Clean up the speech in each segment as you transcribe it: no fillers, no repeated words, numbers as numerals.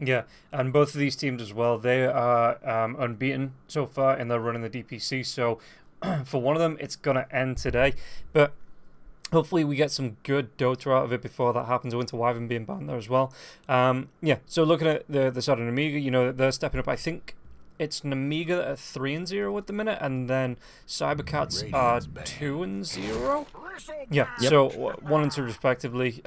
Yeah, and both of these teams as well, they are unbeaten so far in their run in the DPC. So for one of them, it's gonna end today, but hopefully we get some good Dota out of it before that happens. Winter Wyvern being banned there as well. Yeah, so looking at the side of Nemiga, you know, they're stepping up. I think it's Nemiga that are 3-0 at the minute, and then cybercats are 2-0. Yeah, Yep. so 1 and 2 respectively.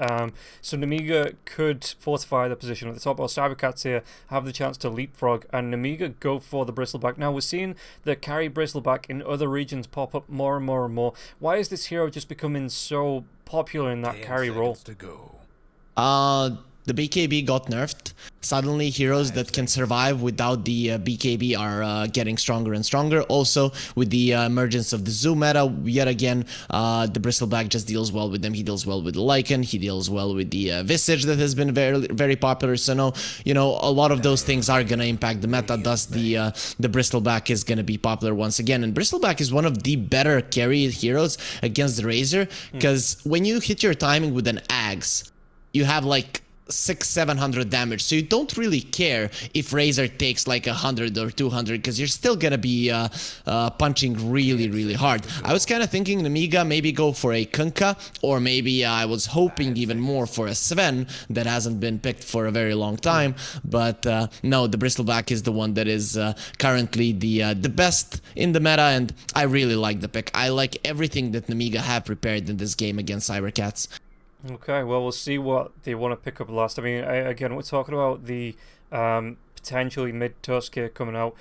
So Nemiga could fortify their position at the top, while cybercats here have the chance to leapfrog, and Nemiga go for the bristleback. Now we're seeing the carry bristleback in other regions pop up more and more and more. Why is this hero just becoming so popular in that carry role? The BKB got nerfed. Suddenly, heroes that can survive without the BKB are getting stronger and stronger. Also, with the emergence of the Zoo meta, yet again, the Bristleback just deals well with them. He deals well with the Lycan. He deals well with the Visage that has been very, very popular. So, no, you know, a lot of those things are going to impact the meta. Thus, the Bristleback is going to be popular once again. And Bristleback is one of the better carry heroes against the Razor, because when you hit your timing with an Axe, you have like 600-700 damage, so you don't really care if Razor takes like 100 or 200, because you're still gonna be punching really hard. I was kind of thinking Nemiga maybe go for a Kunkka, or maybe I was hoping even more for a Sven that hasn't been picked for a very long time, but no, the Bristleback is the one that is currently the best in the meta, and I really like the pick. I like everything that Nemiga have prepared in this game against Cybercats. Okay, well, we'll see what they want to pick up last. I mean, again, we're talking about the potentially mid-tusk here coming out.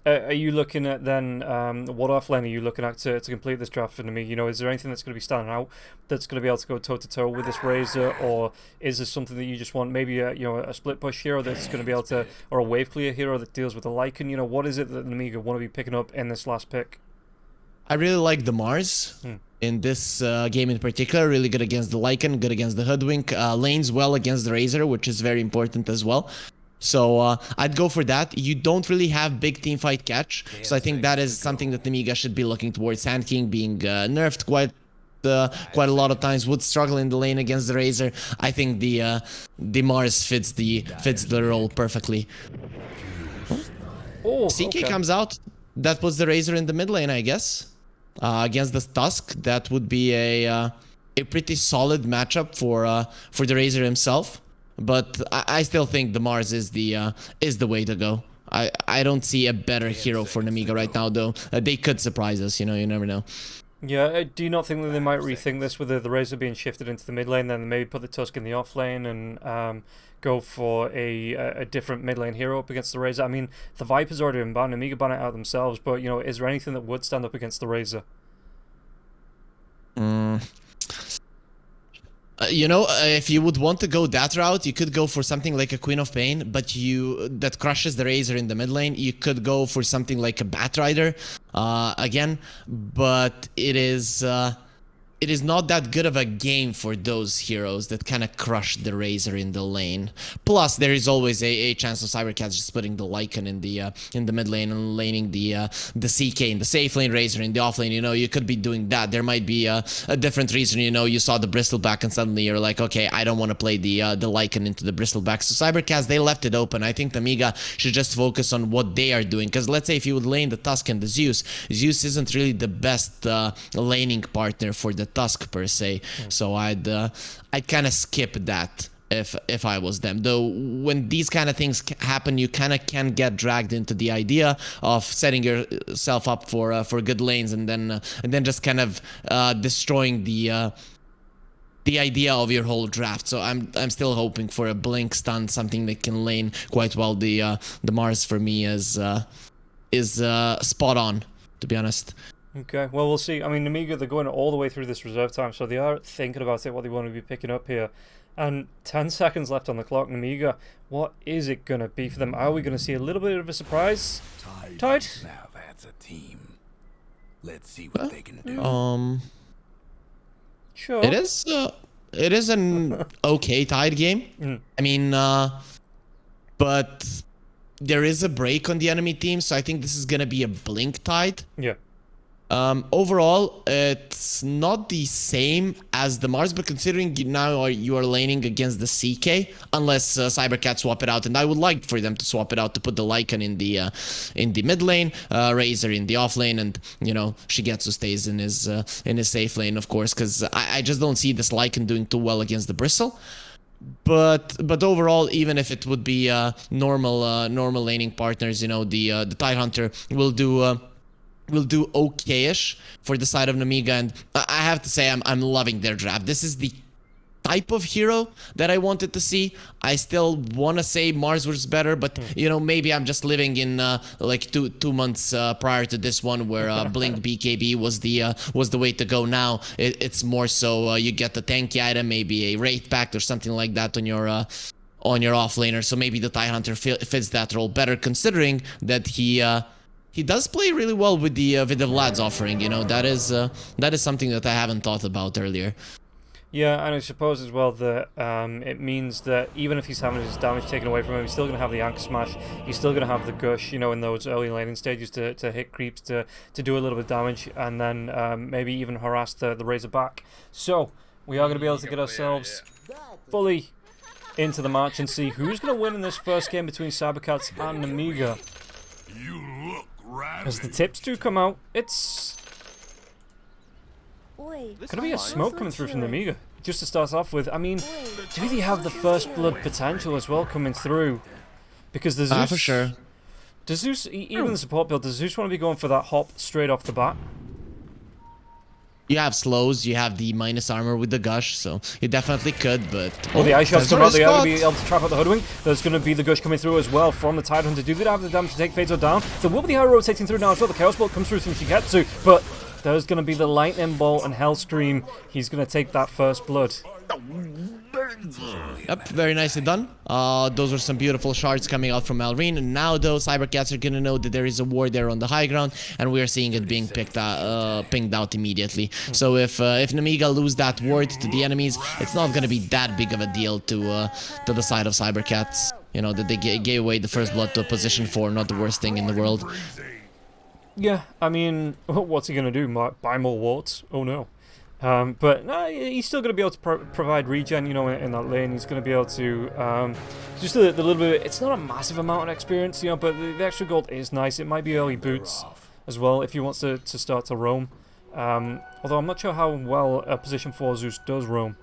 Are you looking at then, what offlane are you looking at to complete this draft for me? You know, is there anything that's going to be standing out that's going to be able to go toe-to-toe with this Razor, or is this something that you just want, maybe a, you know, a split push hero that's going to be able to, or a wave clear hero that deals with the Lycan? You know, what is it that Nemiga want to be picking up in this last pick? I really like the Mars. In this game in particular, really good against the Lycan, good against the Hoodwink, lanes well against the Razor, which is very important as well. So I'd go for that. You don't really have big teamfight catch, so I think that is something that Nemiga should be looking towards. Sand King being nerfed quite a lot of times, would struggle in the lane against the Razor. I think the Mars fits the role perfectly. Oh, CK okay. comes out. That puts the Razor in the mid lane, I guess. Against the Tusk, that would be a pretty solid matchup for the Razor himself. But I still think the Mars is the way to go. I don't see a better hero for Nemiga right now, though. They could surprise us, you know. You never know. Yeah, do you not think that they might rethink this with the Razor being shifted into the mid lane, then maybe put the Tusk in the off lane and go for a different mid lane hero up against the Razor? I mean, the Viper's already been banned, Nemiga ban it out themselves, but, you know, is there anything that would stand up against the Razor? You know, if you would want to go that route, you could go for something like a Queen of Pain, but that crushes the Razor in the mid lane. You could go for something like a Batrider, again, but it is not that good of a game for those heroes that kind of crush the Razor in the lane. Plus, there is always a chance of cybercats just putting the Lycan in the mid lane and laning the CK in the safe lane, Razor in the off lane. You know, you could be doing that. There might be a different reason. You know, you saw the Bristleback and suddenly you're like, okay, I don't want to play the Lycan into the Bristleback. So cybercats, they left it open. I think Nemiga should just focus on what they are doing. Because let's say if you would lane the Tusk and the Zeus isn't really the best laning partner for the Tusk per se, so I'd kind of skip that if I was them. Though when these kind of things happen, you kind of can get dragged into the idea of setting yourself up for good lanes and then just kind of destroying the idea of your whole draft. So I'm still hoping for a blink stun, something that can lane quite well. The Mars for me is spot on, to be honest. Okay, well, we'll see. I mean, Nemiga, they're going all the way through this reserve time, so they are thinking about it, what they want to be picking up here. And 10 seconds left on the clock. Nemiga, what is it going to be for them? Are we going to see a little bit of a surprise? Tide? Now that's a team. Let's see what they can do. Sure. It is an okay Tide game. I mean, but there is a break on the enemy team, so I think this is going to be a blink Tide. Yeah. Overall, it's not the same as the Mars, but considering you are laning against the CK, unless cybercats swap it out, and I would like for them to swap it out to put the Lycan in the mid lane, Razor in the off lane, and Shigetsu stays in his safe lane, of course, because I just don't see this Lycan doing too well against the Bristle. But overall, even if it would be normal laning partners, the Tidehunter will do okay-ish for the side of Nemiga, and I have to say I'm loving their draft. This is the type of hero that I wanted to see. I still want to say Mars was better, but maybe I'm just living in like two months prior to this one, where Blink BKB was the way to go. Now it's more so you get the tanky item, maybe a Wraith Pact or something like that on your offlaner. So maybe the Tidehunter fits that role better, considering that he does play really well with the Vlad's offering. That is something that I haven't thought about earlier. Yeah, and I suppose as well that it means that even if he's having his damage taken away from him, he's still going to have the Anchor Smash, he's still going to have the Gush, in those early laning stages to hit creeps, to do a little bit of damage, and then maybe even harass the Razor back. So, we are going to be able to get ourselves fully into the match and see who's going to win in this first game between cybercats and Nemiga. As the tips do come out, it's gonna be a smoke coming through from Nemiga. Just to start off with, I mean, do they have the first blood potential as well coming through? Because the Zeus, for sure. Does Zeus, even the support build, does Zeus want to be going for that hop straight off the bat? You have slows, you have the minus armor with the Gush, so you definitely could, but... Oh, the Ice Shot's come out, they are going to be able to trap out the Hoodwink. There's going to be the Gush coming through as well from the Tidehunter. Do they have the damage to take Phaser down? There will be the arrow rotating through now as well. The Chaos Bolt comes through from Shigetsu, but there's going to be the Lightning Bolt and Hellscream. He's going to take that first blood. Yep, very nicely done. Those are some beautiful shards coming out from Alrine. And now, though, cybercats are gonna know that there is a ward there on the high ground, and we are seeing it being pinged out immediately. So if Nemiga lose that ward to the enemies, it's not gonna be that big of a deal to the side of cybercats. That they gave away the first blood to a position 4, not the worst thing in the world. Yeah, I mean, what's he gonna do? Buy more wards? Oh no. But he's still going to be able to provide regen, in that lane. He's going to be able to, just the little bit, it's not a massive amount of experience, but the extra gold is nice. It might be early boots as well if he wants to start to roam. Although I'm not sure how well a position 4 Zeus does roam.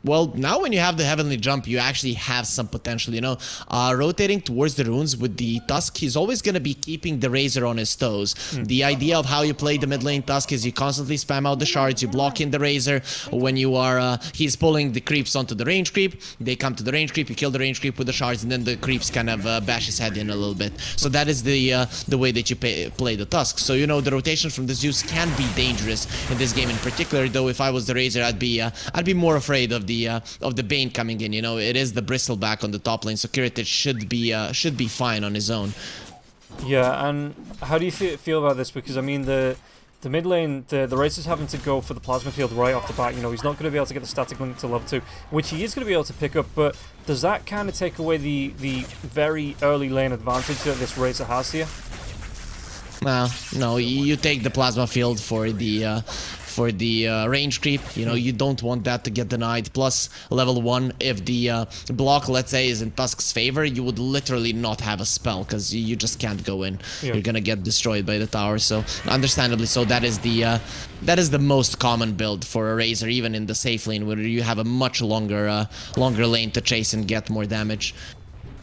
Well, now when you have the Heavenly Jump, you actually have some potential, rotating towards the runes with the Tusk, he's always going to be keeping the Razor on his toes. The idea of how you play the mid lane Tusk is you constantly spam out the shards, you block in the Razor. When you are, he's pulling the creeps onto the range creep, they come to the range creep, you kill the range creep with the shards, and then the creeps kind of bash his head in a little bit. So that is the way that you play the Tusk. So, the rotation from the Zeus can be dangerous in this game in particular, though if I was the Razor, I'd be more afraid of the Bane coming in. It is the Bristleback on the top lane, so Kiritich should be fine on his own. Yeah, and how do you feel about this? Because I mean, the mid lane, the Razor's having to go for the plasma field right off the bat. He's not going to be able to get the static link to level 2, which he is going to be able to pick up. But does that kind of take away the very early lane advantage that this Razor has here? Well, no, you take the plasma field for the range creep. You don't want that to get denied. Plus, level 1, if the block, let's say, is in Tusk's favor, you would literally not have a spell, because you just can't go in. Yeah. You're gonna get destroyed by the tower. So, understandably so, that is the most common build for a Razor, even in the safe lane, where you have a much longer lane to chase and get more damage.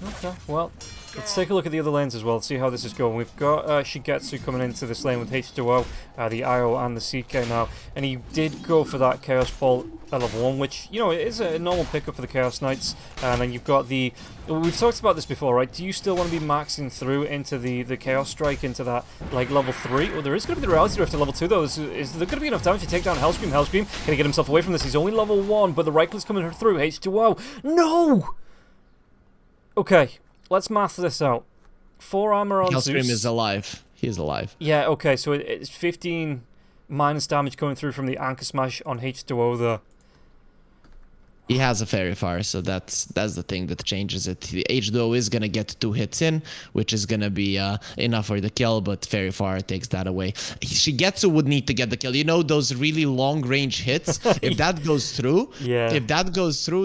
Okay, well, let's take a look at the other lanes as well, see how this is going. We've got Shigetsu coming into this lane with H2O, the IO and the CK now, and he did go for that Chaos Bolt at level 1, which, it is a normal pickup for the Chaos Knights. And then you've got we've talked about this before, right? Do you still want to be maxing through into the Chaos Strike, into that, like, level 3? Well, there is going to be the Reality Rift at level 2, though. Is there going to be enough damage to take down Hellscream? Hellscream, can he get himself away from this? He's only level 1, but the right click's coming through. H2O. No! Okay. Let's math this out. 4 armor on Zeus. Hellscream is alive. He is alive. Yeah, okay, so it's 15 minus damage coming through from the Anchor Smash on H2O there. He has a fairy fire, so that's the thing that changes it. The H-Duo is gonna get 2 hits in, which is gonna be enough for the kill, but fairy fire takes that away. Shigetsu would need to get the kill. You know those really long range hits. If that goes through,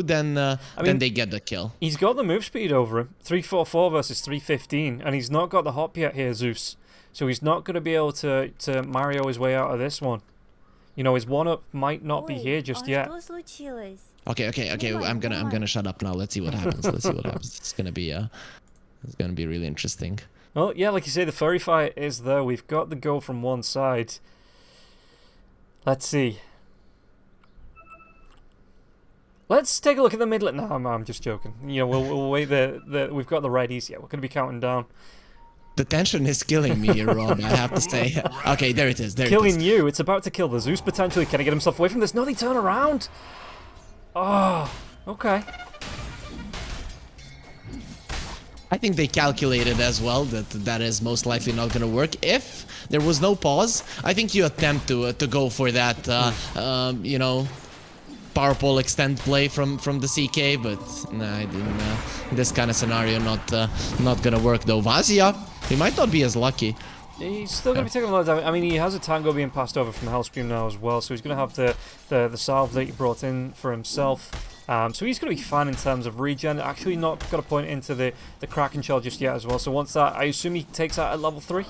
then then they get the kill. He's got the move speed over him. 344 versus 315, and he's not got the hop yet here, Zeus. So he's not going to be able to Mario his way out of this one. You know, his one-up might not be here just yet. Okay. I'm gonna shut up now. Let's see what happens. It's gonna be really interesting. Well, yeah, like you say, the furry fight is there. We've got the go from one side. Let's see. Let's take a look at the mid lane. No, I'm just joking. You know, we'll wait. We've got the readies. Yeah, we're gonna be counting down. The tension is killing me here, Rob, I have to say. Okay, there it is. Killing you. It's about to kill the Zeus potentially. Can he get himself away from this? No, they turn around. Oh, okay. I think they calculated as well that is most likely not going to work. If there was no pause, I think you attempt to go for that, you know, power pole extend play from the CK, but nah, I didn't. This kind of scenario not going to work though. Vazia, he might not be as lucky. He's still going to be taking a lot of damage. I mean, he has a tango being passed over from Hellscream now as well, so he's going to have the salve that he brought in for himself. So he's going to be fine in terms of regen. Actually not got a point into the Kraken Shell just yet as well. So once that, I assume he takes that at level 3?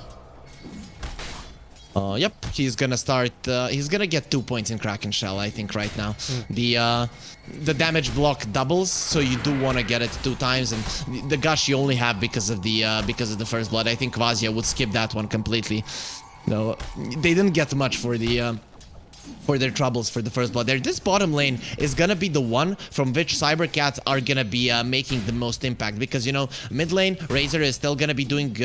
Yep, he's gonna start. He's gonna get 2 points in Kraken Shell, I think, right now. The damage block doubles, so you do want to get it 2 times, and the gush you only have because of the first blood. I think Vazia would skip that one completely. No, they didn't get much for their troubles for the first blood there. This bottom lane is gonna be the one from which cybercats are gonna be making the most impact, because, you know, mid lane Razor is still gonna be doing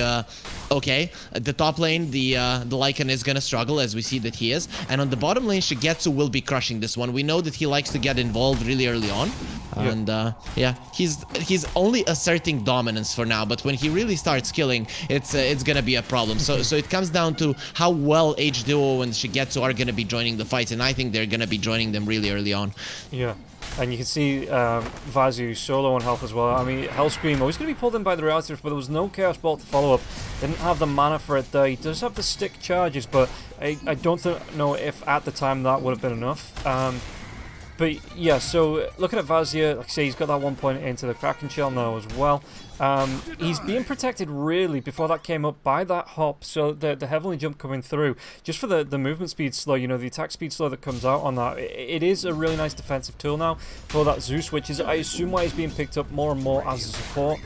okay. The top lane, the Lycan is gonna struggle, as we see that he is, and on the bottom lane Shigetsu will be crushing this one. We know that he likes to get involved really early on, and yeah, he's only asserting dominance for now, but when he really starts killing, it's gonna be a problem. So it comes down to how well H-Duo and Shigetsu are gonna be joining the fights, and I think they're gonna be joining them really early on. Yeah, and you can see Vazu solo on health as well. I mean, Hellscream always going to be pulled in by the Reality Rift, but there was no Chaos Bolt to follow up. Didn't have the mana for it there. He does have the stick charges, but I don't know if at the time that would have been enough. But yeah, so looking at Vazia, like I say, he's got that 1 point into the Kraken Shell now as well. He's being protected really before that came up by that hop, so the heavenly jump coming through, just for the movement speed slow, you know, the attack speed slow that comes out on that. It is a really nice defensive tool now for that Zeus, which is, I assume, why he's being picked up more and more as a support,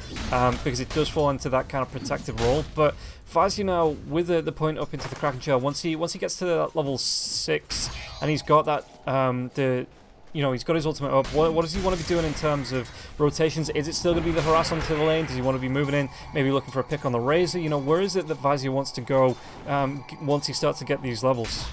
because it does fall into that kind of protective role. But Vazia now, with the point up into the Kraken Shell, once he gets to that level 6, and he's got that, you know, he's got his ultimate up. What does he want to be doing in terms of rotations? Is it still going to be the harass onto the lane? Does he want to be moving in, maybe looking for a pick on the Razor? You know, where is it that Vazia wants to go once he starts to get these levels?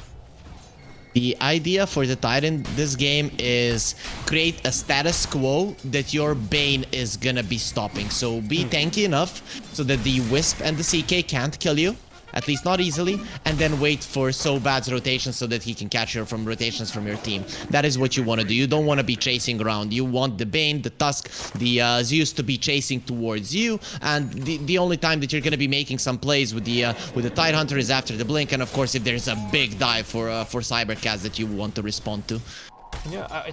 The idea for the Titan this game is create a status quo that your Bane is gonna be stopping. So be tanky enough so that the Wisp and the CK can't kill you. At least not easily, and then wait for Sobad's rotation so that he can catch you from rotations from your team. That is what you want to do. You don't want to be chasing around. You want the Bane, the Tusk, the Zeus to be chasing towards you, and the only time that you're going to be making some plays with the Tidehunter is after the blink, and of course if there's a big dive for cybercats that you want to respond to. Yeah, I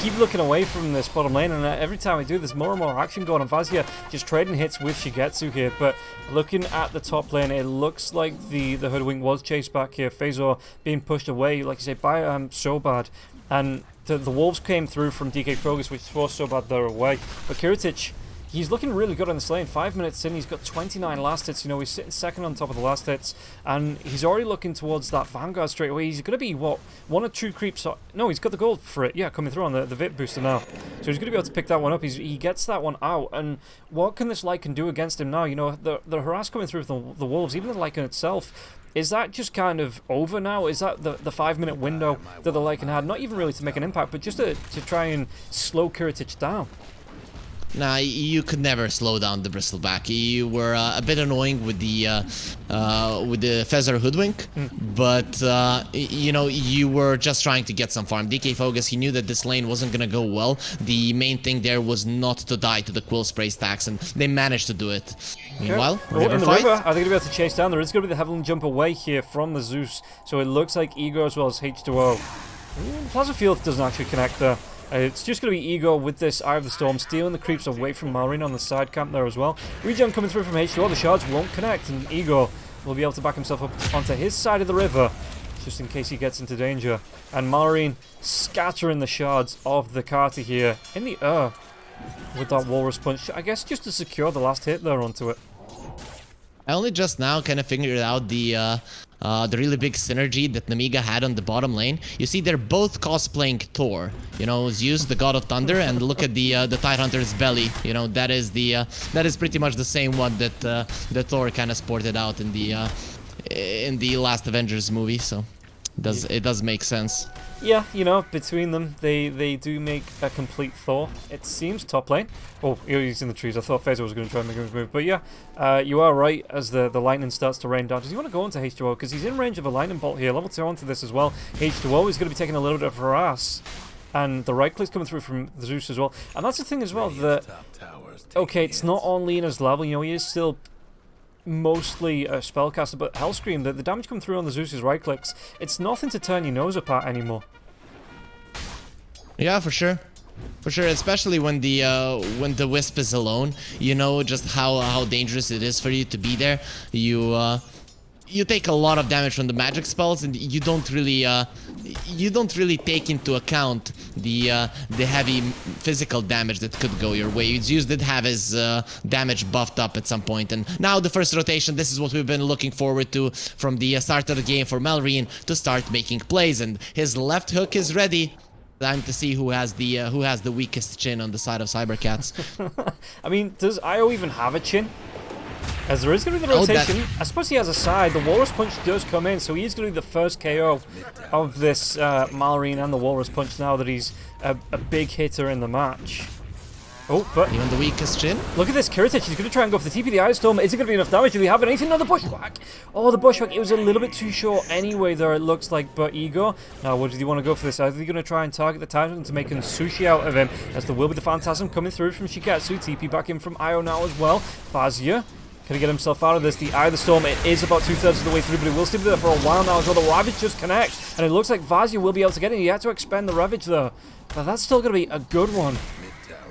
keep looking away from this bottom lane, and every time I do, there's more and more action going on. Vazia just trading hits with Shigetsu here, but looking at the top lane, it looks like the Hoodwink was chased back here. Phasor being pushed away, like you say, by Sobad, and the Wolves came through from DK Focus, which forced Sobad there away. But Kiritich, he's looking really good on this lane. 5 minutes in, he's got 29 last hits. You know, he's sitting second on top of the last hits, and he's already looking towards that Vanguard straight away. He's going to be, what, 1 or 2 creeps? No, he's got the gold for it. Yeah, coming through on the VIP booster now. So he's going to be able to pick that one up. He gets that one out, and what can this Lycan do against him now? You know, the harass coming through with the Wolves, even the Lycan itself, is that just kind of over now? Is that the 5 minute window that the Lycan had? Not even really to make an impact, but just to try and slow Kiritich down. Nah, you could never slow down the Bristleback. You were a bit annoying with the Feather Hoodwink, but you know, you were just trying to get some farm. DK Focus, he knew that this lane wasn't gonna go well. The main thing there was not to die to the Quill Spray stacks, and they managed to do it. Meanwhile, in the river, are they gonna be able to chase down? There is gonna be the Heavenly Jump away here from the Zeus, so it looks like Ego as well as H2O. Plaza Field doesn't actually connect there. It's just going to be Ego with this Eye of the Storm, stealing the creeps away from Malrine on the side camp there as well. Regen coming through from H2O, the shards won't connect, and Ego will be able to back himself up onto his side of the river, just in case he gets into danger. And Malrine scattering the shards of the Carter here in the air with that Walrus Punch, I guess just to secure the last hit there onto it. I only just now kind of figured out the really big synergy that Nemiga had on the bottom lane. You see, they're both cosplaying Thor. You know, Zeus, the God of Thunder, and look at the Tidehunter's belly. You know, that is pretty much the same one that that Thor kind of sported out in the last Avengers movie. So, it does make sense. Yeah, you know, between them, they do make a complete Thor. It seems top lane. Oh, he's in the trees. I thought Phaser was going to try and make a move. But yeah, you are right as the lightning starts to rain down. Does he want to go into H2O? Because he's in range of a lightning bolt here. Level 2 onto this as well. H2O is going to be taking a little bit of harass. And the right click's coming through from the Zeus as well. And that's the thing as well, that, okay, it's not on Lena's level. You know, he is still mostly a spellcaster, but Hellscream, the damage coming through on the Zeus's right clicks, it's nothing to turn your nose up at anymore. Yeah, for sure. For sure, especially when the Wisp is alone, you know just how dangerous it is for you to be there. You take a lot of damage from the magic spells, and you don't really take into account the heavy physical damage that could go your way. Zeus did have his damage buffed up at some point, and now the first rotation. This is what we've been looking forward to from the start of the game for Malrine to start making plays, and his left hook is ready. Time to see who has the weakest chin on the side of cybercats. I mean, does IO even have a chin? As there is going to be the rotation, I suppose he has a side. The Walrus Punch does come in, so he is going to be the first KO of this Malrine and the Walrus Punch now that he's a big hitter in the match. Oh, but even the weakest chin. Look at this Kiritich. He's going to try and go for the TP, the Ice Storm. Is it going to be enough damage? Do they have anything? No, the Bushwhack. Oh, the Bushwhack. It was a little bit too short anyway there, it looks like. But Ego, now what did he want to go for this? Are they going to try and target the Titan to make a sushi out of him? As there will be the Phantasm coming through from Shiketsu. TP back in from Io now as well. Fazia. Can he get himself out of this? The Eye of the Storm, it is about 2/3 of the way through, but it will still be there for a while now as well. The Ravage just connects, and it looks like Vazia will be able to get it. He had to expend the Ravage there, but that's still going to be a good one.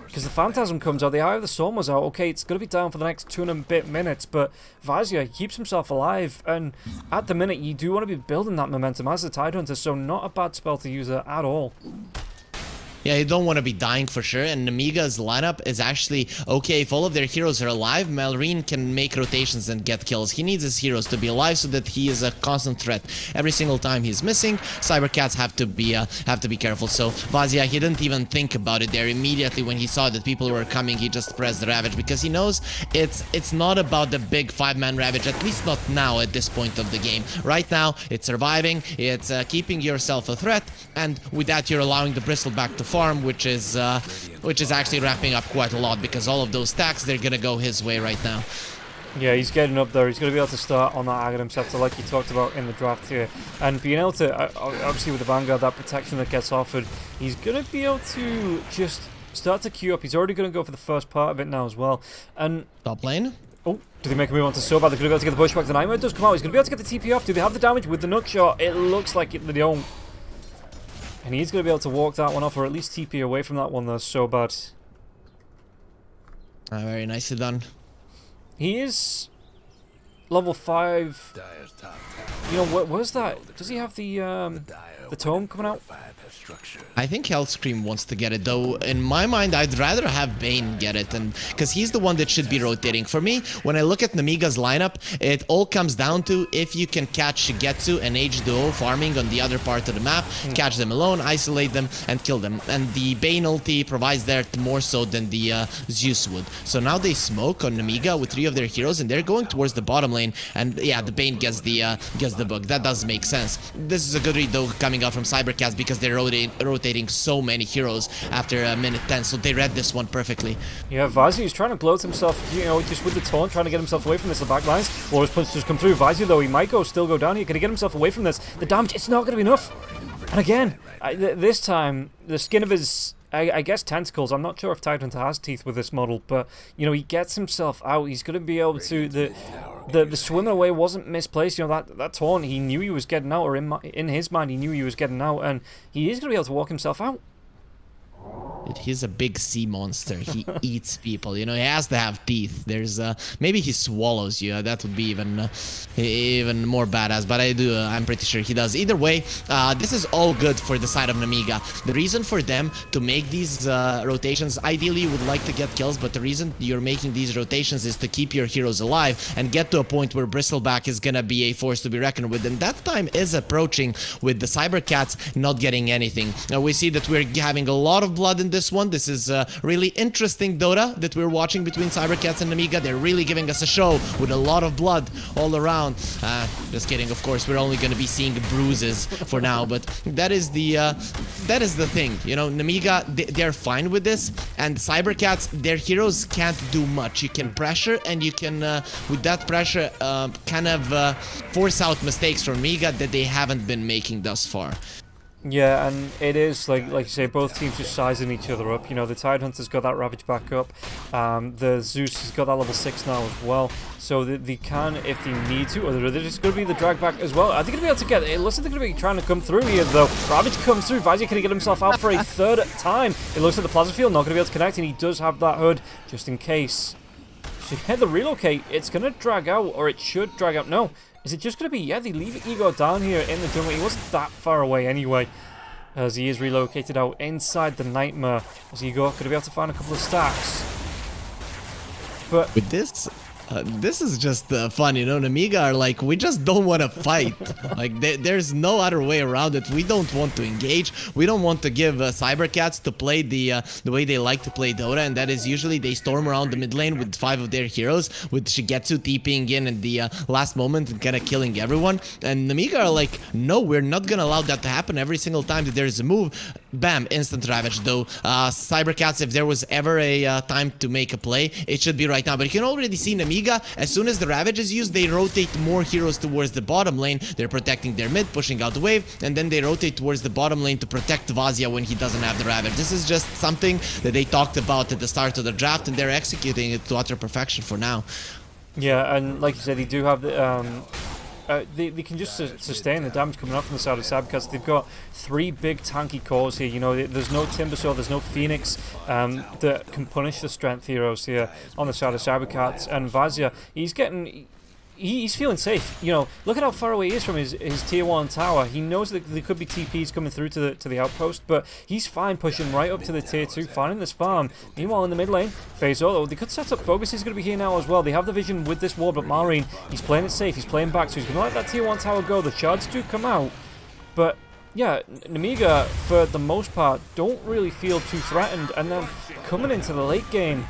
Because the Phantasm comes out, the Eye of the Storm was out. Okay, it's going to be down for the next 2 and a bit minutes, but Vazia keeps himself alive, and at the minute, you do want to be building that momentum as a Tidehunter, so not a bad spell to use there at all. Yeah, you don't want to be dying for sure, and Nemiga's lineup is actually okay. If all of their heroes are alive, Malrine can make rotations and get kills. He needs his heroes to be alive so that he is a constant threat. Every single time he's missing, cybercats have to be careful. So Vazia, he didn't even think about it there. Immediately when he saw that people were coming, he just pressed the Ravage, because he knows it's not about the big 5-man Ravage, at least not now at this point of the game. Right now, it's surviving, it's keeping yourself a threat, and with that you're allowing the Bristleback to farm, which is actually wrapping up quite a lot, because all of those stacks, they're gonna go his way right now. Yeah, he's getting up there. He's going to be able to start on that Aghanim Scepter like you talked about in the draft here. And being able to, obviously with the Vanguard, that protection that gets offered, he's going to be able to just start to queue up. He's already going to go for the first part of it now as well. And top lane. Oh, do they make a move onto Sobat? They're going to be able to get the Bushwhack. The Nightmare does come out. He's going to be able to get the TP off. Do they have the damage with the Nutshot? It looks like they don't. And he's going to be able to walk that one off, or at least TP away from that one. That's so bad. Very nicely done. He is level 5. You know, where's that? Does he have the tome coming out? I think Hellscream wants to get it, though. In my mind, I'd rather have Bane get it, and because he's the one that should be rotating. For me, when I look at Nemiga's lineup, it all comes down to if you can catch Shigetsu and H2O farming on the other part of the map, catch them alone, isolate them, and kill them. And the Bane ulti provides that more so than the Zeus would. So now they smoke on Nemiga with 3 of their heroes, and they're going towards the bottom lane, and yeah, the Bane gets the book. That does make sense. This is a good read though coming out from cybercats because they're rotating so many heroes after a minute 10, so they read this one perfectly. Yeah, Vazzy is trying to gloat himself, you know, just with the taunt, trying to get himself away from this. The back lines, Laura's punch just come through. Vazzy though, he might still go down here. Can he get himself away from this? The damage, it's not going to be enough. And again, this time, the skin of his, I guess, tentacles. I'm not sure if Tidehunter has teeth with this model, but, you know, he gets himself out. He's going to be able to... The swimming away wasn't misplaced. You know, that taunt, he knew he was getting out, or in his mind, he knew he was getting out, and he is going to be able to walk himself out. He's a big sea monster. He eats people. You know, he has to have teeth. There's maybe he swallows you. That would be even more badass. But I'm pretty sure he does. Either way, this is all good for the side of Nemiga. The reason for them to make these rotations, ideally you would like to get kills, but the reason you're making these rotations is to keep your heroes alive and get to a point where Bristleback is gonna be a force to be reckoned with. And that time is approaching with the cybercats not getting anything. We see that we're having a lot of blood in this one. This is really interesting Dota that we're watching between cybercats and Nemiga. They're really giving us a show with a lot of blood all around. Just kidding, of course. We're only going to be seeing bruises for now, but that is the thing. You know, Nemiga, they're fine with this, and cybercats, their heroes can't do much. You can pressure, and you can with that pressure kind of force out mistakes from Nemiga that they haven't been making thus far. Yeah, and it is, like you say, both teams just sizing each other up. You know, the Tidehunter's got that Ravage back up. The Zeus has got that level 6 now as well. So they can, if they need to, or they're just going to be the drag back as well. Are they going to be able to get it? It looks like they're going to be trying to come through here, though. Ravage comes through. Vazzy can get himself out for a third time. It looks like the Plasma Field not going to be able to connect, and he does have that hood just in case. So yeah, the relocate, it's going to drag out, or it should drag out. No. Is it just going to be, yeah, they leave Ego down here in the jungle. He wasn't that far away anyway, as he is relocated out inside the Nightmare. As Ego could be able to find a couple of stacks. But with this is just fun, you know. Nemiga are like, we just don't want to fight. Like, there's no other way around it. We don't want to engage. We don't want to give cybercats to play the way they like to play Dota, and that is usually they storm around the mid lane with 5 of their heroes, with Shigetsu TPing in at the last moment and kind of killing everyone. And Nemiga are like, no, we're not gonna allow that to happen. Every single time that there's a move, bam, instant Ravage. Though cybercats, if there was ever a time to make a play, it should be right now. But you can already see Nemiga, as soon as the Ravage is used, they rotate more heroes towards the bottom lane. They're protecting their mid, pushing out the wave, and then they rotate towards the bottom lane to protect Vazia when he doesn't have the Ravage. This is just something that they talked about at the start of the draft, and they're executing it to utter perfection for now. yeah, and like you said, they do have the they can just sustain the damage coming up from the side of cybercats. They've got 3 big tanky cores here. You know, there's no Timbersaw, there's no Phoenix that can punish the strength heroes here on the side of cybercats. And Vazia, he's feeling safe. You know, look at how far away he is from his tier 1 tower. He knows that there could be TPs coming through to the outpost, but he's fine pushing right up to the tier 2, finding this farm. Meanwhile, in the mid lane, Phasor, they could set up Focus. He's going to be here now as well. They have the vision with this ward, but Marine, he's playing it safe. He's playing back, so he's going to let that tier 1 tower go. The shards do come out, but yeah, Nemiga, for the most part, don't really feel too threatened. And then coming into the late game,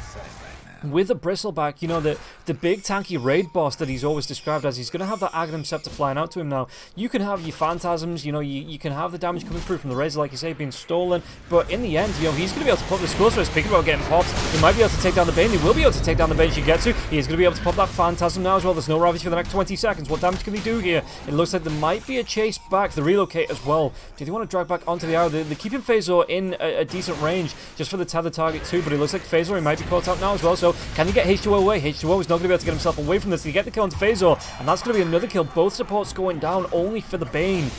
with a Bristleback, you know, the big tanky raid boss that he's always described as, he's going to have that Aghanim Scepter flying out to him now. You can have your Phantasms, you know, you can have the damage coming through from the Razor, like you say, being stolen, but in the end, you know, he's going to be able to pop the score, so he's thinking about getting popped. He might be able to take down the Bane, he will be able to take down the Bane Shigetsu. He's going to be able to pop that Phantasm now as well. There's no Ravage for the next 20 seconds. What damage can he do here? It looks like there might be a chase back, the relocate as well. Do they want to drag back onto the hour? They're keeping Phasor in a decent range, just for the tether target too, but it looks like Phasor, he might be caught out now as well, so can he get H2O away? H2O is not going to be able to get himself away from this. They get the kill onto Phasor, and that's going to be another kill. Both supports going down only for the Bane.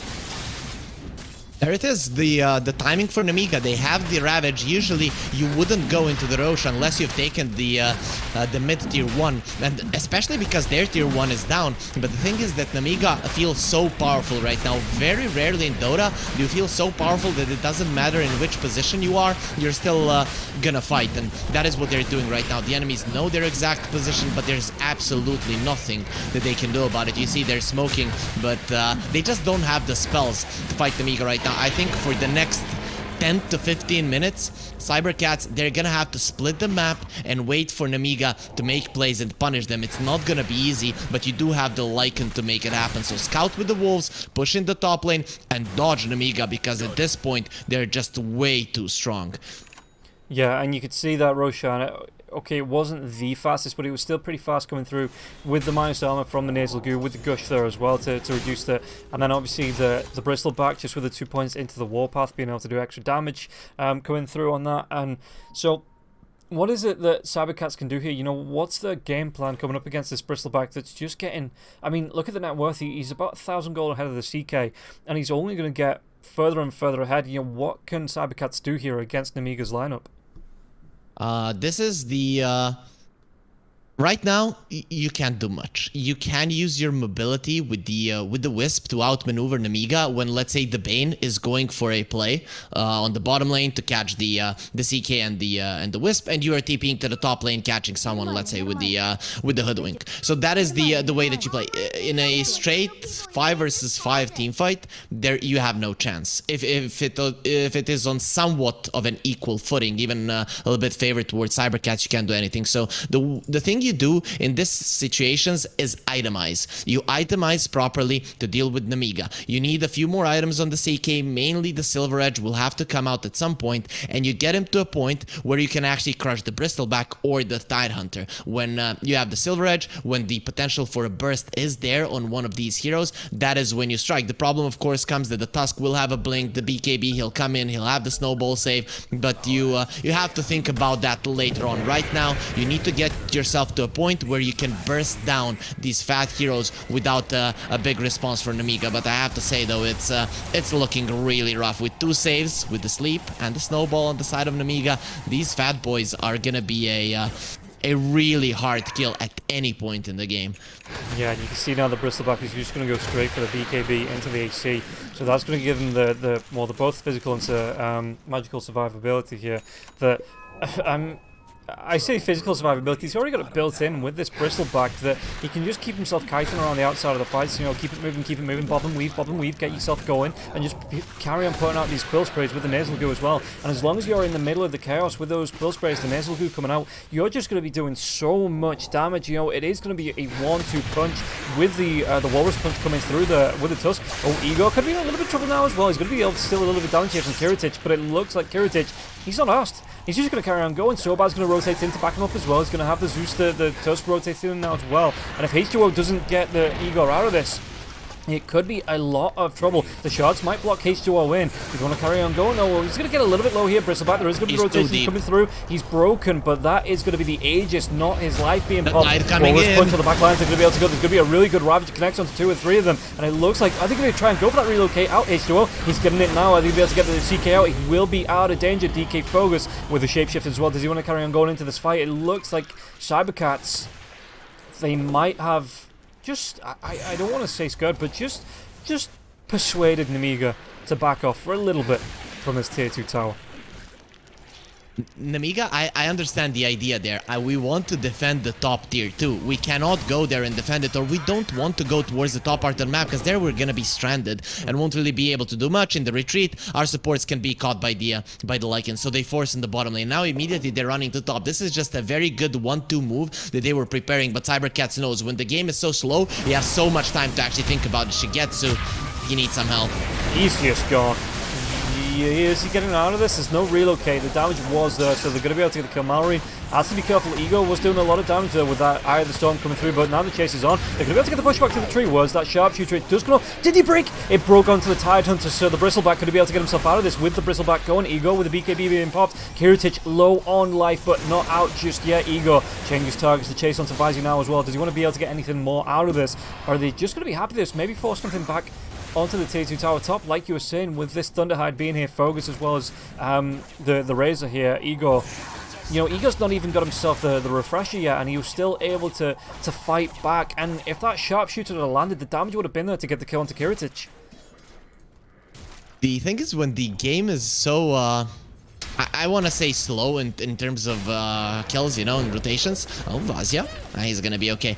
There it is, the timing for Nemiga. They have the Ravage. Usually you wouldn't go into the Roche unless you've taken the mid tier 1, and especially because their tier 1 is down. But the thing is that Nemiga feels so powerful right now. Very rarely in Dota do you feel so powerful that it doesn't matter in which position you are, you're still gonna fight, and that is what they're doing right now. The enemies know their exact position, but there's absolutely nothing that they can do about it. You see they're smoking, but they just don't have the spells to fight Nemiga right now. I think for the next 10 to 15 minutes, cybercats, they're gonna have to split the map and wait for Nemiga to make plays and punish them. It's not gonna be easy, but you do have the Lycan to make it happen. So scout with the wolves, push in the top lane, and dodge Nemiga, because at this point they're just way too strong. Yeah, and you could see that Roshan, okay, it wasn't the fastest, but it was still pretty fast coming through with the minus armor from the nasal goo, with the gush there as well to reduce the, and then obviously the bristleback just with the 2 points into the warpath, being able to do extra damage coming through on that. And so what is it that cybercats can do here? You know, what's the game plan coming up against this bristleback that's just getting, I mean, look at the net worth. He's about 1,000 gold ahead of the CK, and he's only going to get further and further ahead. You know, what can cybercats do here against Nemiga's lineup? This is the right now you can't do much. You can use your mobility with the wisp to outmaneuver Nemiga when, let's say, the Bane is going for a play on the bottom lane to catch the CK and the wisp, and you are TPing to the top lane catching someone, let's say, with the hoodwink. So that is the way that you play. In a straight 5 versus 5 team fight, there you have no chance. If it is on somewhat of an equal footing, even a little bit favored towards cybercats, you can't do anything. So the thing you do in this situations is itemize. You itemize properly to deal with Nemiga. You need a few more items on the CK, mainly the Silver Edge will have to come out at some point, and you get him to a point where you can actually crush the Bristleback or the Tidehunter. When you have the Silver Edge, when the potential for a burst is there on one of these heroes, that is when you strike. The problem, of course, comes that the Tusk will have a blink, the BKB, he'll come in, he'll have the snowball save, but you have to think about that later on. Right now, you need to get yourself to a point where you can burst down these fat heroes without a big response from Nemiga. But I have to say though, it's looking really rough with 2 saves, with the sleep and the snowball on the side of Nemiga. These fat boys are gonna be a really hard kill at any point in the game. Yeah, and you can see now the bristleback is just going to go straight for the BKB into the HC, so that's going to give them the both physical and magical survivability here. That I say physical survivability, he's already got it built in with this bristleback that he can just keep himself kiting around the outside of the fights, you know, keep it moving, bob and weave, get yourself going, and just carry on putting out these quill sprays with the nasal goo as well. And as long as you're in the middle of the chaos with those quill sprays, the nasal goo coming out, you're just going to be doing so much damage. You know, it is going to be a 1-2 punch with the walrus punch coming through with the tusk. Oh, Ego could be in a little bit of trouble now as well. He's going to be able to steal a little bit of damage here from Kiritich, but it looks like Kiritich, he's not asked. He's just going to carry on going. Sobad's going to rotate in to back him up as well. He's going to have the Zeus, the Tusk rotating in now as well. And if H2O doesn't get the Igor out of this, it could be a lot of trouble. The shards might block H2O in. He's going to carry on going. Oh, well, he's going to get a little bit low here. Bristleback, there is going to be rotation coming through. He's broken, but that is going to be the Aegis, not his life being popped. Walrus punch on the back lines are going to be able to go. There's going to be a really good Ravage connect onto 2 or 3 of them. And it looks like, I think they're going to try and go for that relocate out H2O. He's getting it now. I think he'll be able to get the CK out. He will be out of danger. DK Focus with the shapeshift as well. Does he want to carry on going into this fight? It looks like cybercats, they might have just, I don't want to say scared, but just persuaded Nemiga to back off for a little bit from his tier 2 tower. Nemiga, I understand the idea there. We want to defend the top tier too. We cannot go there and defend it, or we don't want to go towards the top part of the map, because there we're gonna be stranded and won't really be able to do much. In the retreat, our supports can be caught by the Lycan, so they force in the bottom lane. Now immediately they're running to top. This is just a very good 1-2 move that they were preparing, but cybercats knows when the game is so slow, he has so much time to actually think about it. Shigetsu, he needs some help. He's just gone. Is he getting out of this? There's no relocate. The damage was there, so they're going to be able to get the kill. Mallory has to be careful. Ego was doing a lot of damage there with that Eye of the Storm coming through, but now the chase is on. They're going to be able to get the pushback to the tree. Was that sharpshooter? It does come off. Did he break? It broke onto the Tidehunter, so the Bristleback could be able to get himself out of this with the Bristleback going. Ego with the BKB being popped. Kiritich low on life, but not out just yet. Ego changes targets. The chase onto Vizi now as well. Does he want to be able to get anything more out of this? Or are they just going to be happy with this? Maybe force something back onto the tier 2 tower top, like you were saying, with this Thunderhide being here, Fogus as well as the Razor here. Ego, you know, Ego's not even got himself the refresher yet, and he was still able to fight back. And if that sharpshooter had landed, the damage would have been there to get the kill onto Kiritich. The thing is, when the game is so I want to say slow in terms of kills, you know, and rotations. Oh, Vazia, he's gonna be okay.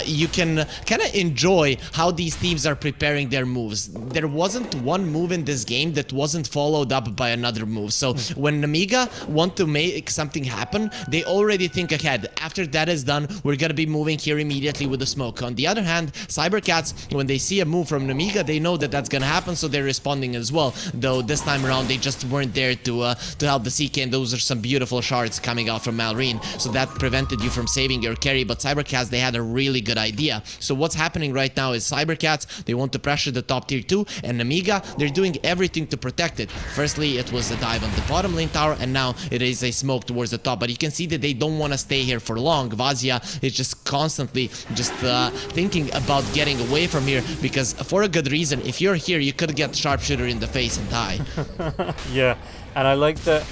You can kind of enjoy how these teams are preparing their moves. There wasn't one move in this game that wasn't followed up by another move. So when Nemiga want to make something happen, they already think ahead. After that is done, we're gonna be moving here immediately with the smoke. On the other hand, cybercats, when they see a move from Nemiga, they know that that's gonna happen, so they're responding as well. Though this time around, they just weren't there to help the CK, and those are some beautiful shards coming out from Malrine, so that prevented you from saving your carry. But cybercats, they had a really good idea. So what's happening right now is cybercats, they want to pressure the top tier 2, and Nemiga, they're doing everything to protect it. Firstly, it was a dive on the bottom lane tower, and now it is a smoke towards the top. But you can see that they don't want to stay here for long. Vazia is just constantly just thinking about getting away from here, because for a good reason, if you're here, you could get sharpshooter in the face and die. Yeah, and I like that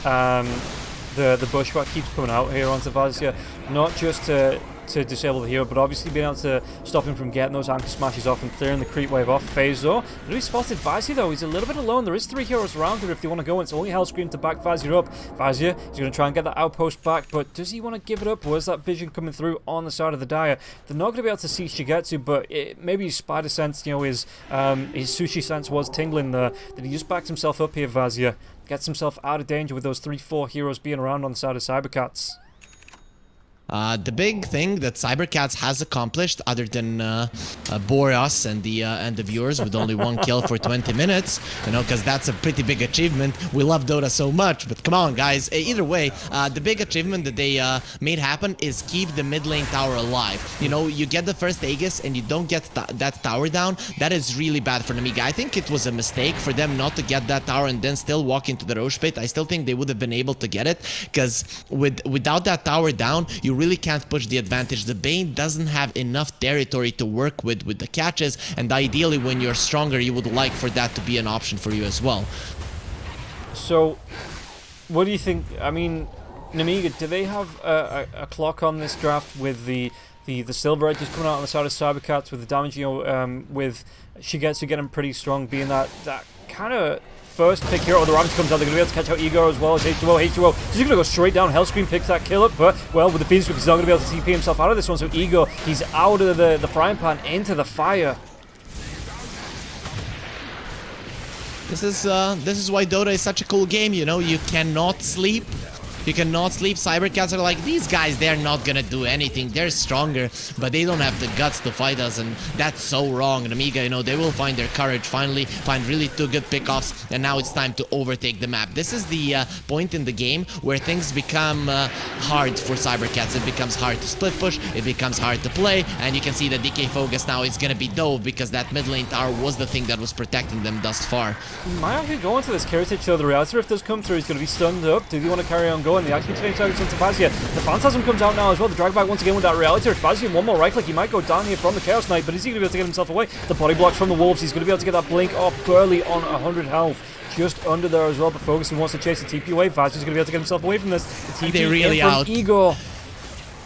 the bushwhack keeps coming out here onto Vazia, not just to disable the hero, but obviously being able to stop him from getting those anchor smashes off and clearing the creep wave off. Phase though, really spotted Vazia though. He's a little bit alone. There is 3 heroes around here if they want to go. It's only Hellscream to back Vazia up. Vazia is going to try and get that outpost back, but does he want to give it up? Where's that vision coming through on the side of the Dire? They're not going to be able to see Shigetsu, but maybe his spider sense, you know, his sushi sense was tingling there. That he just backed himself up here, Vazia. Gets himself out of danger with those 3-4 heroes being around on the side of cybercats. The big thing that cybercats has accomplished, other than bore us and the viewers with only 1 kill for 20 minutes, you know, because that's a pretty big achievement. We love Dota so much, but come on, guys. Either way, the big achievement that they made happen is keep the mid lane tower alive. You know, you get the first Aegis and you don't get that tower down. That is really bad for Nemiga. I think it was a mistake for them not to get that tower and then still walk into the Roche pit. I still think they would have been able to get it, because without that tower down, you really can't push the advantage. The Bane doesn't have enough territory to work with the catches, and ideally when you're stronger, you would like for that to be an option for you as well. So, what do you think? I mean, Nemiga, do they have a clock on this draft with the silver edges coming out on the side of cybercats, with the damage, you know, with Shigetsu getting pretty strong, being that kind of first pick here? Or the Ravage comes out, they're going to be able to catch out Ego as well as H2O. H2O, he's going to go straight down. Hellscream picks that kill up, but, well, with the Phoenix Whip, he's not going to be able to TP himself out of this one. So Ego, he's out of the frying pan into the fire. This is why Dota is such a cool game, you know. You cannot sleep. You cannot sleep. Cybercats are like, these guys, they're not gonna do anything. They're stronger, but they don't have the guts to fight us, and that's so wrong. Nemiga, you know, they will find their courage, finally find really 2 good pickoffs, and now it's time to overtake the map. This is the point in the game where things become hard for Cybercats. It becomes hard to split push, it becomes hard to play, and you can see that DK Focus now is gonna be dove, because that mid lane tower was the thing that was protecting them thus far. Might actually go into this carry show. The Reality Rift does come through. He's gonna be stunned up. Do they want to carry on going? They actually change targets onto Vazia. The Phantasm comes out now as well. The drag back once again with that Reality Rift. Vazia, one more right click. He might go down here from the Chaos Knight, but is he going to be able to get himself away? The body blocks from the Wolves. He's going to be able to get that blink off Burley on 100 health. Just under there as well, but Ferguson wants to chase the TP away. Vazia's going to be able to get himself away from this. The TP they really out. Ego.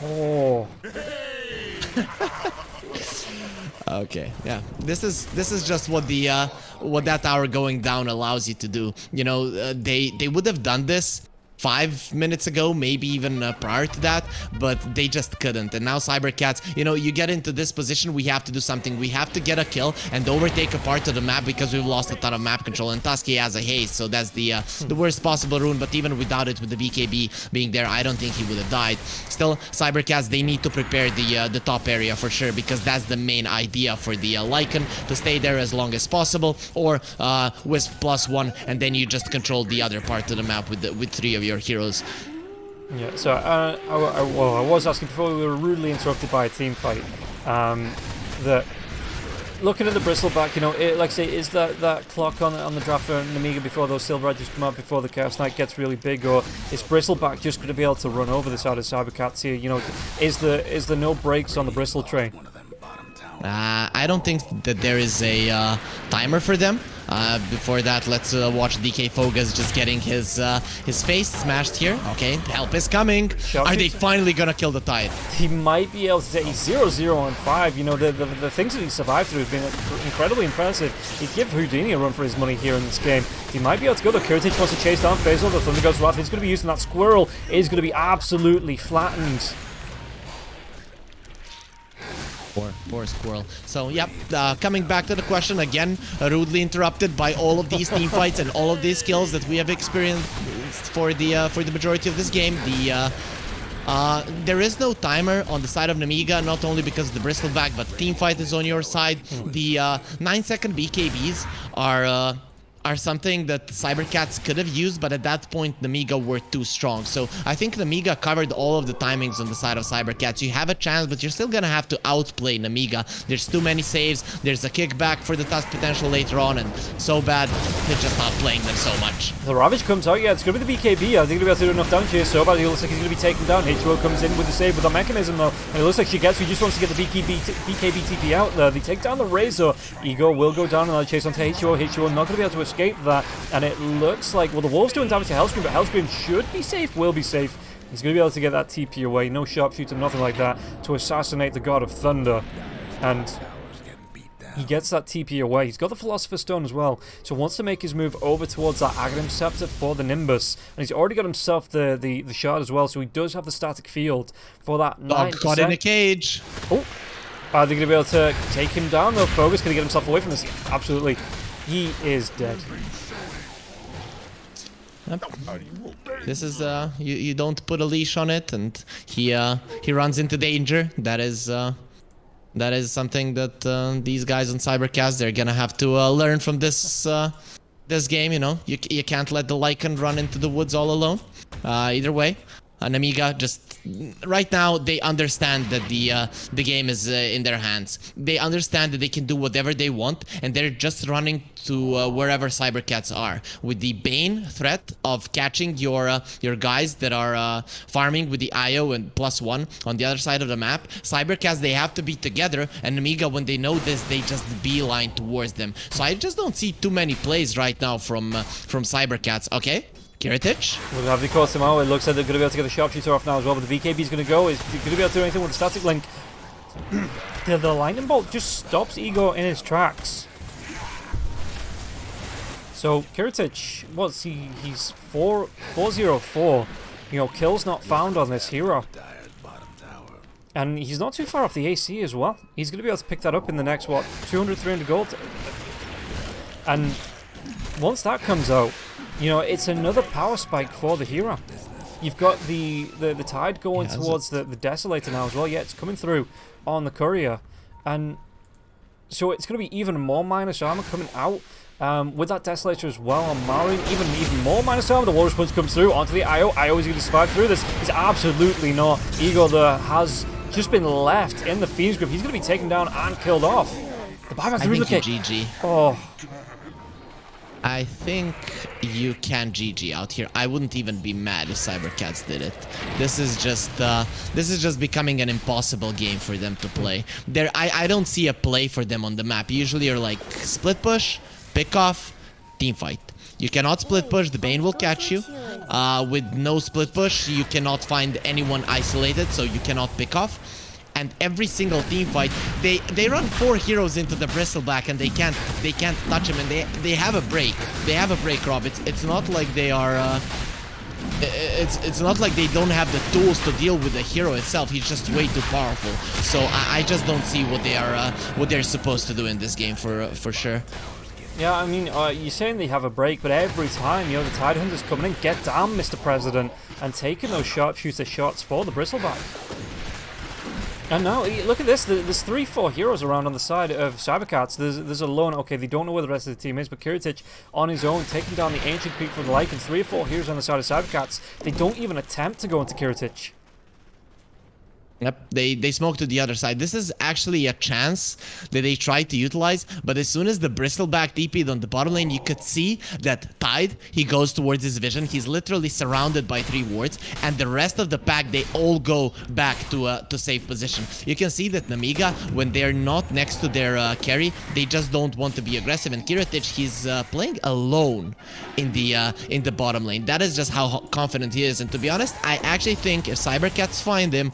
Oh. Okay, yeah. This is just what what that tower going down allows you to do. You know, they would have done this 5 minutes ago, maybe even prior to that, but they just couldn't. And now cybercats, you know, you get into this position, we have to do something. We have to get a kill and overtake a part of the map, because we've lost a ton of map control, and Tusky has a haste, so that's the worst possible rune. But even without it, with the BKB being there, I don't think he would have died. Still, cybercats, they need to prepare the top area for sure, because that's the main idea for the Lycan, to stay there as long as possible, or Wisp +1, and then you just control the other part of the map with 3 of your heroes. Yeah, so I was asking before we were rudely interrupted by a team fight. That looking at the bristleback, you know, like I say, is that clock on the draft for Nemiga before those silver edges come out, before the Chaos Knight gets really big, or is bristleback just going to be able to run over the side of cybercats here? You know, is there no brakes on the bristle train? I don't think that there is a timer for them. Before that, let's watch DK Fogus just getting his face smashed here. Okay, help is coming. Are they finally gonna kill the Tide? He might be able to say he's 0-0 on 5. You know, the things that he survived through have been incredibly impressive. He'd give Houdini a run for his money here in this game. He might be able to go. The Kiritich wants to chase down Faisal. The Thunder God's Wrath is going to be used, and that Squirrel is going to be absolutely flattened. Poor Squirrel. So, yep, coming back to the question again, rudely interrupted by all of these team fights and all of these kills that we have experienced for the majority of this game. There is no timer on the side of Nemiga, not only because of the bristleback, but the team fight is on your side. The 9-second BKBs are something that cybercats could have used, but at that point Nemiga were too strong. So I think Nemiga covered all of the timings on the side of cybercats. You have a chance, but you're still gonna have to outplay Nemiga. There's too many saves, there's a kickback for the task potential later on, and so bad they're just outplaying them so much. The Ravage comes out, yeah, it's gonna be the BKB. I think he'll be able to do enough damage here. So bad, he looks like he's gonna be taken down. H2O comes in with the save with the mechanism though, and it looks like Shigetsu just wants to get the BKB TP out there. They take down the Razor. Ego will go down and they'll chase onto H2O. H2O not gonna be able to escape that, and it looks like, well, the Wolf's doing damage to Hellscream, but Hellscream should be safe, will be safe. He's going to be able to get that TP away, no sharpshooter, nothing like that, to assassinate the God of Thunder, and he gets that TP away. He's got the Philosopher's Stone as well, so wants to make his move over towards that Aghanim Scepter for the Nimbus, and he's already got himself the shard as well, so he does have the static field for that 9%. Dog caught in a cage. Oh, are they going to be able to take him down though? Fogus going to get himself away from this? Absolutely. He is dead. Yep. This is you don't put a leash on it, and he runs into danger. That is something that these guys on Cybercast, they're gonna have to learn from this this game. You know, you can't let the Lycan run into the woods all alone. Either way. Nemiga just right now they understand that the game is in their hands. They understand that they can do whatever they want, and they're just running to wherever cybercats are, with the Bane threat of catching your guys that are farming with the IO and +1 on the other side of the map. Cybercats, they have to be together, and Nemiga, when they know this, they just beeline towards them. So I just don't see too many plays right now from cybercats. Okay. Kiritich. We'll have the caught him out. It looks like they're going to be able to get the sharpshooter off now as well, but the BKB is going to go. Is he going to be able to do anything with the static link? The lightning bolt just stops Ego in his tracks. So Kiritich, what's he? He's 404. You know, kills not found on this hero. And he's not too far off the AC as well. He's going to be able to pick that up in the next, what, 200, 300 gold? And once that comes out, you know, it's another power spike for the hero. You've got the Tide going towards the Desolator now as well. Yeah, it's coming through on the Courier. And so it's going to be even more minus armor coming out with that Desolator as well on Marin. Even more minus armor. The Walrus Punch comes through onto the IO. IO is going to survive through this. He's absolutely not. Ego there has just been left in the Fiend's grip. He's going to be taken down and killed off. The buyback's really GG. Oh. I think you can GG out here. I wouldn't even be mad if Cybercats did it. This is just becoming an impossible game for them to play. I don't see a play for them on the map. Usually you're like split push, pick off, team fight. You cannot split push, the Bane will catch you. With no split push, you cannot find anyone isolated, so you cannot pick off. And every single team fight, they run 4 heroes into the bristleback, and they can't touch him, and they have a break. They have a break, Rob. It's not like they are it's not like they don't have the tools to deal with the hero itself. He's just way too powerful. So I just don't see what they're supposed to do in this game for sure. Yeah, I mean, you're saying they have a break, but every time, you know, the Tidehunter's coming in, get down, Mr. President, and taking those sharpshooter shots for the bristleback. And now, look at this, there's 3-4 heroes around on the side of Cybercats. There's a lone, okay, they don't know where the rest of the team is, but Kiritich on his own, taking down the Ancient Creek for the Lycan. 3 or 4 heroes on the side of Cybercats. They don't even attempt to go into Kiritich. Yep, they smoke to the other side. This is actually a chance that they try to utilize, but as soon as the Bristleback TP'd on the bottom lane, you could see that Tide, he goes towards his vision. He's literally surrounded by 3 wards, and the rest of the pack, they all go back to safe position. You can see that Nemiga, when they're not next to their carry, they just don't want to be aggressive, and ccats, he's playing alone in the bottom lane. That is just how confident he is, and to be honest, I actually think if cybercats find him,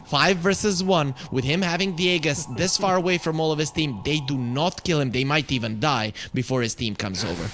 5 versus 1, with him having the Aegis this far away from all of his team, they do not kill him. They might even die before his team comes over.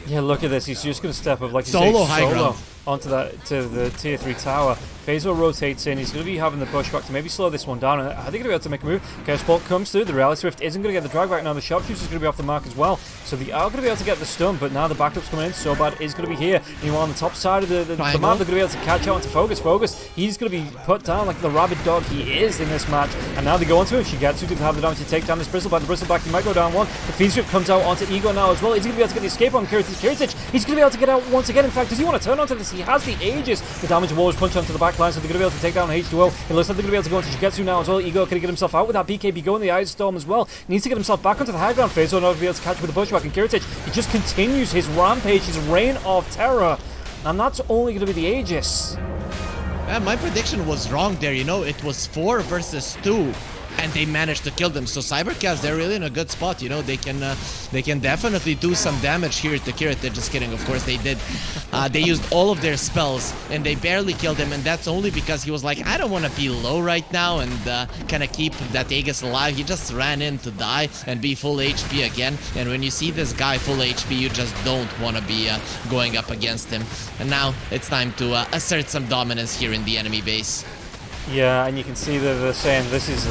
Yeah, look at this. He's just going to step up like he's Solo high ground onto to the tier 3 tower. Faisal rotates in. He's going to be having the pushback to maybe slow this one down. I think they're going to be able to make a move. Okay, Spot comes through. The Reality Swift isn't going to get the drag back now. The Sharpshooter's going to be off the mark as well. So they are going to be able to get the stun, but now the backup's coming in. So bad is going to be here. Meanwhile, on the top side of the map, they're going to be able to catch out into Focus. He's going to be put down like the rabid dog he is in this match. And now they go onto him. Shigetsu can have the damage to take down this Bristleback. The Bristleback, he might go down one. The Fiend Swift comes out onto Ego now as well. He's going to be able to get the escape on ccats. He's going to be able to get out once again. In fact, does he want to turn onto this? He has the Aegis. The damage Warriors punch onto the back line, so they're going to be able to take down H2O. It looks like they're going to be able to go into Shigetsu now as well. Ego can he get himself out with that BKB going the Ice Storm as well. He needs to get himself back onto the high ground phase, so not to be able to catch with the pushback. And ccats, he just continues his rampage, his reign of terror. And that's only going to be the Aegis. My prediction was wrong there, you know. It was 4 versus 2. And they managed to kill them. So cybercats, they're really in a good spot, you know. They can definitely do some damage here to ccats. Just kidding, of course they did. They used all of their spells and they barely killed him, and that's only because he was like, I don't want to be low right now and kind of keep that Aegis alive. He just ran in to die and be full HP again. And when you see this guy full HP, you just don't want to be going up against him. And now it's time to assert some dominance here in the enemy base. Yeah, and you can see that they're saying this is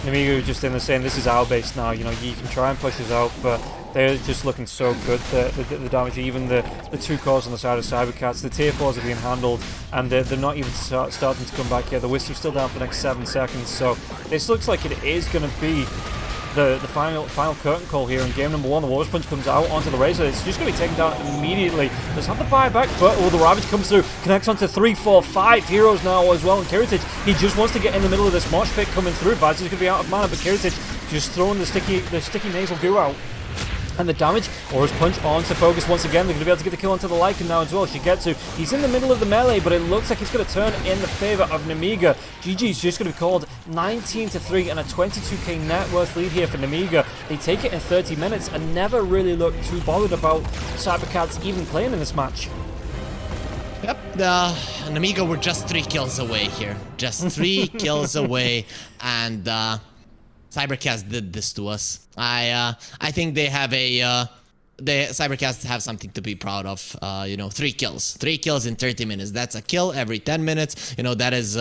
Nemiga just in there saying this is our base now. You know, you can try and push us out, but they're just looking so good. The damage, even the 2 cores on the side of cybercats, the tier 4s are being handled, and they're not even starting to come back here. The Wisp is still down for the next 7 seconds, so this looks like it is going to be the final curtain call here in game number 1. The Warriors Punch comes out onto the Razor. It's just going to be taken down immediately. Does have the buyback, but the Ravage comes through, connects onto 3, 4, 5 heroes now as well. And ccats, he just wants to get in the middle of this mosh pit coming through. Vaz is going to be out of mana, but ccats just throwing the sticky nasal goo out. And the damage, Aura's Punch onto Focus once again. They're going to be able to get the kill onto the Lycan now as well. Shigetsu, he's in the middle of the melee, but it looks like it's going to turn in the favor of Nemiga. GG's just going to be called 19-3 and a 22k net worth lead here for Nemiga. They take it in 30 minutes and never really look too bothered about cybercats even playing in this match. Yep, Nemiga were just 3 kills away here. Just 3 kills away, and cybercats did this to us. I think they have cybercats have something to be proud of. You know, 3 kills in 30 minutes. That's a kill every 10 minutes. You know, that is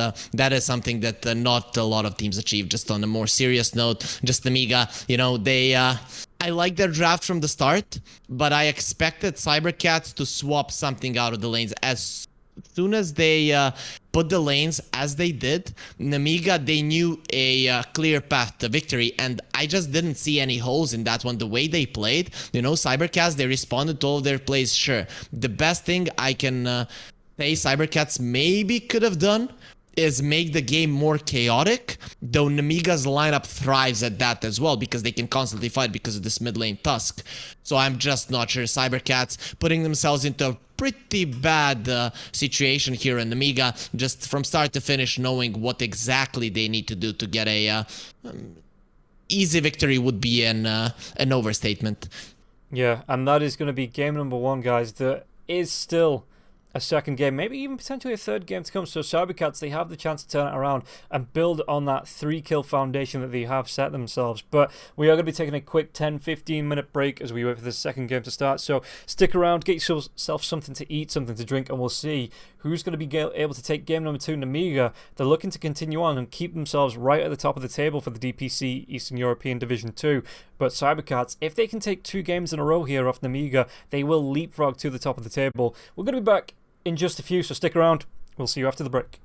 something that not a lot of teams achieve. Just on a more serious note, just Nemiga, you know, they I like their draft from the start, but I expected cybercats to swap something out of the lanes as soon as they put the lanes as they did. Nemiga, they knew a clear path to victory, and I just didn't see any holes in that one. The way they played, you know, cybercats, they responded to all of their plays. Sure, the best thing I can say cybercats maybe could have done is make the game more chaotic, though Nemiga's lineup thrives at that as well, because they can constantly fight because of this mid lane Tusk. So I'm just not sure. cybercats putting themselves into a pretty bad situation here in Nemiga, just from start to finish, knowing what exactly they need to do to get a easy victory would be an overstatement. Yeah, and that is going to be game number 1, guys. There is still a second game, maybe even potentially a third game to come. So cybercats, they have the chance to turn it around and build on that 3-kill foundation that they have set themselves. But we are going to be taking a quick 10-15 minute break as we wait for the second game to start. So stick around, get yourself something to eat, something to drink, and we'll see who's going to be able to take game number 2. Nemiga, they're looking to continue on and keep themselves right at the top of the table for the DPC Eastern European Division 2. But cybercats, if they can take 2 games in a row here off Nemiga, they will leapfrog to the top of the table. We're going to be back in just a few, so stick around. We'll see you after the break.